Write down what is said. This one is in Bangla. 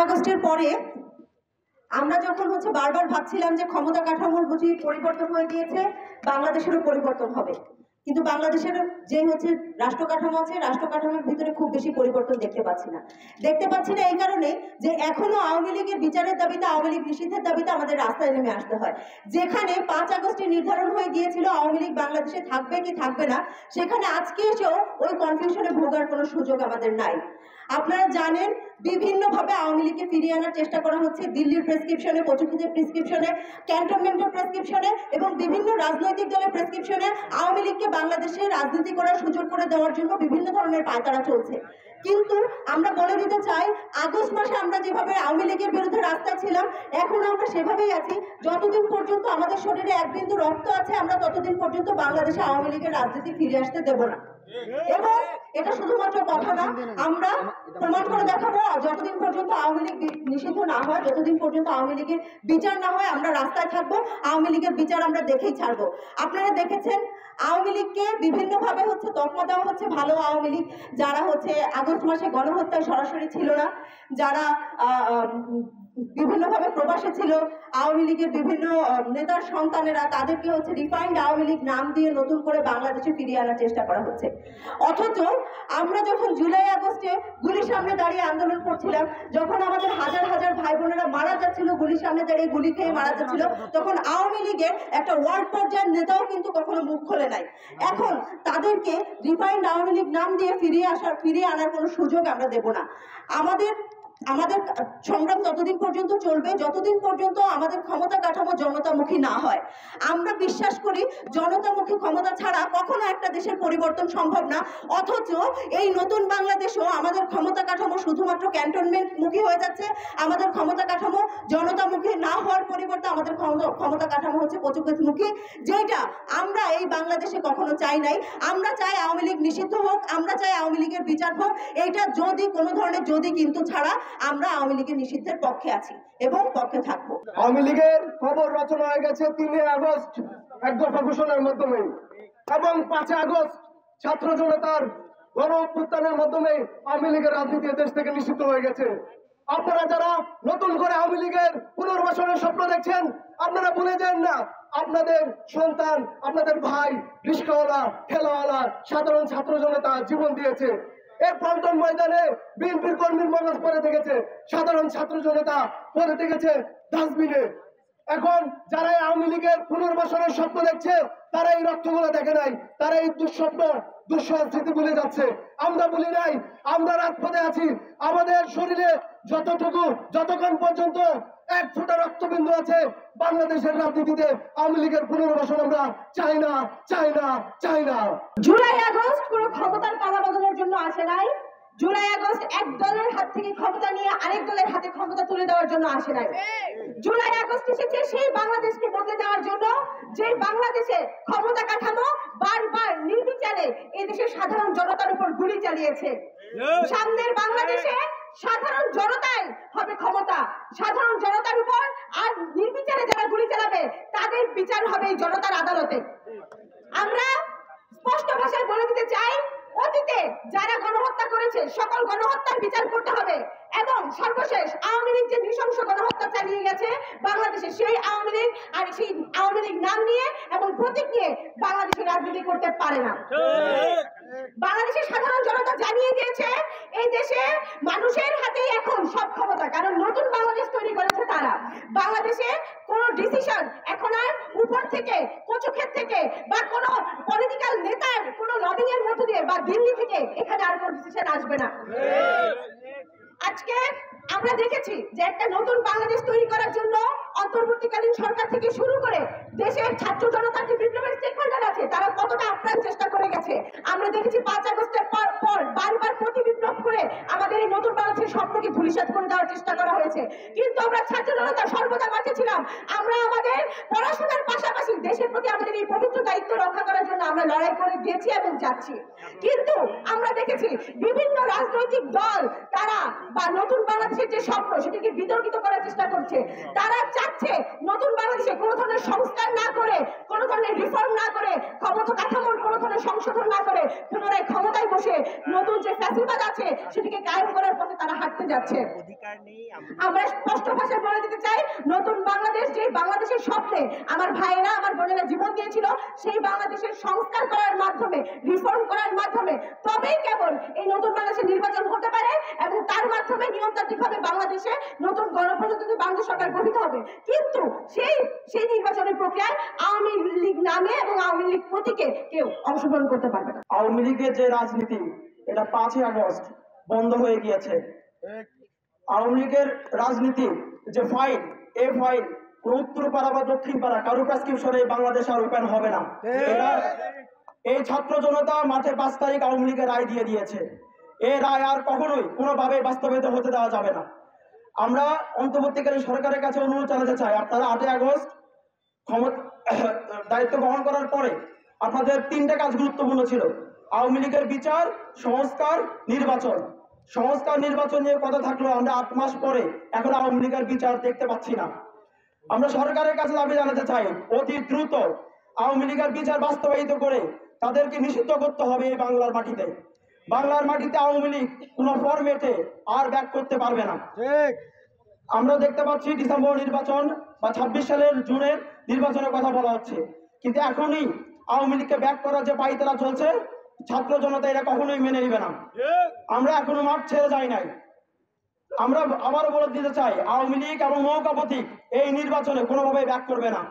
আগস্টের পরে আমরা যখন বারবার ভাবছিলাম যে ক্ষমতা কাঠামোর বুঝি পরিবর্তন হয়ে গিয়েছে, বাংলাদেশেরও পরিবর্তন হবে, কিন্তু বাংলাদেশের যে রাষ্ট্র কাঠামো আছে, রাষ্ট্র কাঠামোর ভিতরে খুব বেশি পরিবর্তন দেখতে পাচ্ছি না এই কারণে যে এখনো আওয়ামী লীগের বিচারের দাবিতে, আওয়ামী লীগ নিষিদ্ধের দাবিতে আমাদের রাস্তায় নেমে আসতে হয়। যেখানে 5 আগস্টে নির্ধারণ হয়ে গিয়েছিল আওয়ামী লীগ বাংলাদেশে থাকবে কি থাকবে না, সেখানে আজকে এসেও ওই কনফিউশনে ভোগার কোনো সুযোগ আমাদের নাই। আপনারা জানেন বিভিন্নভাবে আওয়ামী লীগকে ফিরিয়ে আনার চেষ্টা করা হচ্ছে, দিল্লির প্রেসক্রিপশনে, পর্তুগিজের প্রেসক্রিপশনে, ক্যান্টনমেন্টের প্রেসক্রিপশনে এবং বিভিন্ন রাজনৈতিক দলের প্রেসক্রিপশনে আওয়ামী লীগকে বাংলাদেশে রাজনীতি করার সুযোগ করে দেওয়ার জন্য বিভিন্ন ধরনের পায়তারা চলছে। কিন্তু আমরা বলে দিতে চাই, আগস্ট মাসে আমরা যেভাবে আওয়ামী লীগের বিরুদ্ধে রাস্তায় ছিলাম, এখন আমরা সেভাবেই আছি। যতদিন পর্যন্ত আমাদের শরীরে এক বিন্দু রক্ত আছে, আমরা ততদিন পর্যন্ত বাংলাদেশে আওয়ামী লীগের রাজনীতি ফিরে আসতে দেব না। এবং এটা শুধুমাত্র কথা না, আমরা প্রমাণ করে দেখাবো। যতদিন পর্যন্ত আওয়ামী লীগ নিষিদ্ধ না হয়, যতদিন পর্যন্ত আওয়ামী লীগের বিচার না হয়, আমরা রাস্তায় থাকবো। আওয়ামী লীগের বিচার আমরা দেখেই ছাড়বো। আপনারা দেখেছেন আওয়ামী লীগকে বিভিন্নভাবে তকমা দেওয়া হচ্ছে ভালো আওয়ামী লীগ, যারা আগস্ট মাসে গণহত্যায় সরাসরি ছিল না, যারা বিভিন্নভাবে প্রবাসে ছিল, আওয়ামী লীগের বিভিন্ন নেতার সন্তানেরা, তাদেরকে রিফাইন্ড আওয়ামী লীগ নাম দিয়ে নতুন করে বাংলাদেশে ফিরিয়ে আনার চেষ্টা করা হচ্ছে। অথচ আমরা যখন জুলাই আগস্টে গুলির সামনে দাঁড়িয়ে আন্দোলন করছিলাম, যখন আমাদের হাজার হাজার ভাই বোনেরা মারা যাচ্ছিল, গুলির সামনে দাঁড়িয়ে গুলি খেয়ে মারা যাচ্ছিল, তখন আওয়ামী লীগের একটা ওয়ার্ড পর্যায়ের নেতাও কিন্তু কখনো মুখ খোলে নাই। এখন তাদেরকে রিফাইন্ড আওয়ামী লীগ নাম দিয়ে ফিরিয়ে আনার কোনো সুযোগ আমরা দেব না। আমাদের সংগ্রাম ততদিন পর্যন্ত চলবে যতদিন পর্যন্ত আমাদের ক্ষমতা কাঠামো জনতামুখী না হয়। আমরা বিশ্বাস করি জনতামুখী ক্ষমতা ছাড়া কখনো একটা দেশের পরিবর্তন সম্ভব না। অথচ এই নতুন বাংলাদেশও আমাদের ক্ষমতা কাঠামো শুধুমাত্র ক্যান্টনমেন্ট মুখী হয়ে যাচ্ছে। আমাদের ক্ষমতা কাঠামো জনতামুখী না হওয়ার পরিবর্তে আমাদের ক্ষমতা কাঠামো পর্তুগিজমুখী, যেটা আমরা এই বাংলাদেশে কখনো চাই নাই। আমরা চাই আওয়ামী লীগ নিষিদ্ধ হোক, আমরা চাই আওয়ামী লীগের বিচার হোক। এইটা যদি কোনো ধরনের যদি কিন্তু ছাড়া আমরা আওয়ামী লীগের নিষিদ্ধের পক্ষে আছি এবং পক্ষে থাকবো। আওয়ামী লীগের খবর রচনা হয়ে গেছে 3 আগস্ট এক দফা ঘোষণার মাধ্যমে এবং 5 আগস্ট ছাত্র জনতার গণ অভ্যুত্থানের মাধ্যমে আওয়ামী লীগের রাজনীতি দেশ থেকে নিষিদ্ধ হয়ে গেছে। আপনারা যারা নতুন করে আওয়ামী লীগের পুনর্বাসনের স্বপ্ন দেখছেন, আপনারা ভুলে যান না আপনাদের সন্তান, আপনাদের ভাই, রিস্কাওয়ালা, ঠেলাওয়ালা, সাধারণ ছাত্র জনতা জীবন দিয়েছে। এই পল্টন ময়দানে বিএনপির কর্মীর মগজ পড়ে থেকেছে, সাধারণ ছাত্র জনতা পড়ে থেকেছে ডাস্টবিনে। এখন যারা আওয়ামী লীগের পুনর্বাসনের স্বপ্ন দেখছে, তারা এই রক্তগুলো দেখে নাই, তারা এই দুঃস্বপ্ন দুঃস্মৃতি ভুলে যাচ্ছে। আমরা বলি নাই, আমরা রাজপথে আছি। আমাদের শরীরে যতক্ষণ পর্যন্ত 1 ফোঁটা রক্তবিন্দু আছে, বাংলাদেশের রাজনীতিতে আওয়ামী লীগের পুনর্বাসন আমরা চাই না, চাই না, চাই না। জুলাই আগস্ট কোনো ক্ষমতার পালা বদলের জন্য আসে নাই। জুলাই আগস্ট এক দলের হাত থেকে ক্ষমতা নিয়ে আরেক দলের হাতে ক্ষমতা তুলে দেওয়ার জন্য আসে নাই। জুলাই আগস্ট এসেছে সেই বাংলাদেশকে বদলে দেওয়ার জন্য, যে বাংলাদেশে ক্ষমতা কাঠামো বারবার নির্বিচারে এই দেশের সাধারণ জনতার উপর গুলি চালিয়েছে। সামনের বাংলাদেশে সাধারণ জনতাই হবে ক্ষমতা, সাধারণ জনতার উপর, আর নির্বিচারে যারা গুলি চালাবে তাদের বিচার হবে এই জনতার আদালতে। আমরা স্পষ্ট ভাষায় বলে দিতে চাই, অতীতে যারা গণহত্যা করেছে সকল গণহত্যার বিচার করতে হবে এবং সর্বশেষ আওয়ামী লীগ যে নৃশংস গণহত্যা চালিয়ে গেছে বাংলাদেশে, সেই আওয়ামী লীগ আর সেই আওয়ামী লীগ নাম নিয়ে এবং প্রতীক নিয়ে বাংলাদেশে রাজনীতি করতে পারে না। বাংলাদেশের সাধারণ জনতা জানিয়ে দিয়েছে এই দেশে মানুষের হাতেই এখন সব ক্ষমতা, কারণ নতুন বাংলাদেশ তৈরি করেছে তারা। বাংলাদেশে কোন ডিসিশন এখন আর উপর থেকে, কচুক্ষেত থেকে বা কোন পলিটিক্যাল নেতার কোন লবিং এর মধ্য দিয়ে বা দিল্লি থেকে এখানে আর কোন ডিসিশন আসবে না। আজকে আমরা দেখেছি যে একটা নতুন বাংলাদেশ তৈরি করার জন্য অন্তর্বর্তীকালীন সরকার থেকে শুরু করে দেশের ছাত্র জনতার যে বিপ্লবের স্টেক হোল্ডার আছে, তারা কতটা আপ্রাণ চেষ্টা করে গেছে। আমরা দেখেছি 5 আগস্টের পর বারবার প্রতি বিপ্লব করে আমাদের এই নতুন বাংলাদেশের স্বপ্নকে ধূলিসাৎ করে দেওয়ার চেষ্টা করা হয়েছে। কিন্তু আমরা ছাত্র জনতা সর্বদা মাঠে ছিলাম। আমরা আমাদের পড়াশোনার পাশাপাশি দেশের প্রতি আমাদের এই পবিত্র দায়িত্ব রক্ষা করার জন্য আমরা লড়াই করে গেছি এবং যাচ্ছি। কিন্তু আমরা দেখেছি বিভিন্ন রাজনৈতিক দল তারা বা নতুন বাংলাদেশের যে স্বপ্ন সেটাকে বিতর্কিত করার চেষ্টা করছে। তারা চাচ্ছে নতুন বাংলাদেশে কোনো ধরনের সংস্কার না করে, কোনো ধরনের রিফর্ম না করে, ক্ষমতা কাঠামোর কোনো ধরনের সংশোধন না করে পুনরায় ক্ষমতায় বসে নতুন যে ফ্যাসিবাদ আছে সেটিকে কায়েম করার পথে তারা হাঁটতে যাচ্ছে। আমরা স্পষ্ট ভাষায় বলে দিতে চাই, নতুন বাংলাদেশ যে বাংলাদেশের স্বপ্নে আমার ভাইয়েরা আমার বোনেরা জীবন দিয়েছিল, সেই বাংলাদেশের সংস্কার করার মাধ্যমে, রিফর্ম করার মাধ্যমে তবেই কেবল এই নতুন বাংলাদেশের নির্বাচন হতে পারে এবং তার মাধ্যমে নিয়মতান্ত্রিকভাবে বাংলাদেশে নতুন গণপ্রজাতন্ত্রী বাংলাদেশ সরকার গঠিত হবে। কিন্তু সেই নির্বাচনের প্রক্রিয়ায় আওয়ামী লীগ নামে এবং আওয়ামী লীগ প্রতীকে কেউ অংশগ্রহণ করতে পারবে না। আওয়ামী লীগের যে রাজনীতি এটা 5ই আগস্ট বন্ধ হয়ে গিয়েছে। আওয়ামী লীগের রাজনীতি যে ফাইল, এই ফাইল উত্তর পাড়া বা দক্ষিণ পাড়া কারো প্রেসক্রিপশনে বাংলাদেশ আর ওপেন হবে না। এটা এই ছাত্র জনতা মাঠে 5 তারিখ আওয়ামী লীগের রায় দিয়ে দিয়েছে। এই রায় আর কখনোই কোনোভাবে বাস্তবায়িত হতে দেওয়া যাবে না। আমরা অন্তর্বর্তীকালীন সরকারের কাছে অনুরোধ জানাতে চাই, আপনারা 8ই আগস্ট দায়িত্ব গ্রহণ করার পরে আপনাদের 3টে কাজ গুরুত্বপূর্ণ ছিল: আওয়ামী লীগের বিচার, সংস্কার, নির্বাচন। সংস্কার নির্বাচন নিয়ে কথা থাকলেও আমরা 8 মাস পরে এখন আওয়ামী লীগের বিচার দেখতে পাচ্ছি না। আমরা সরকারের কাছে দাবি জানাতে চাই, অতি দ্রুত আওয়ামী লীগের বিচার বাস্তবায়িত করে তাদেরকে নিষিদ্ধ করতে হবে এই বাংলার মাটিতে। বাংলার মাটিতে আওয়ামী লীগ কোনো ফরম্যাটে আর ব্যাক করতে পারবে না। আমরা দেখতে পাচ্ছি ডিসেম্বর নির্বাচন বা 26 সালের জুনের নির্বাচনের কথা বলা হচ্ছে, কিন্তু এখনই আওয়ামী লীগকে ব্যাক করার যে পাইতারা চলছে, ছাত্র জনতা এটা কখনোই মেনে নিবে না। আমরা এখনো মাঠ ছেড়ে যাই নাই। আমরা আবারও বলে দিতে চাই, আওয়ামী লীগ এবং নৌকা প্রতীক এই নির্বাচনে কোনোভাবে ব্যাক করবে না।